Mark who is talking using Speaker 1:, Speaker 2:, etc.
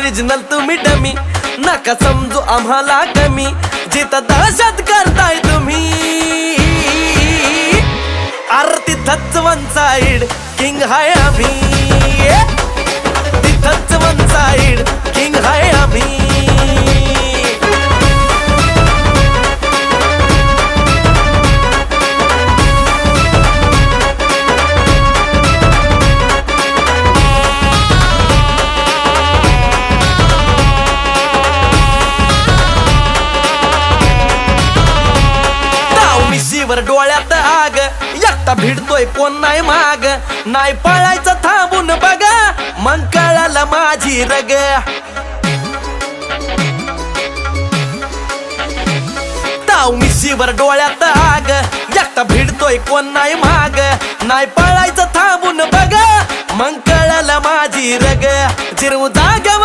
Speaker 1: Original तुम्ही dummy, नका समजू आम्हाला कमी, जिथं दहशत करताय तुम्ही. अरे तिथंच वन साइड किंग हाय आम्ही, तिथंच वन साइड किंग हाय आम्ही. वर डोळ्यात आग, एकटा भिडतोय कोण नाही माग, नाही पळायचं थांबून बघा, मग कळालं माझी रग. ताव मिशीवर डोळ्यात आग, एकटा भिडतोय कोण नाही माग, नाही पळायचं थांबून बघा, मग कळालं माझी रग. जिरवू जाग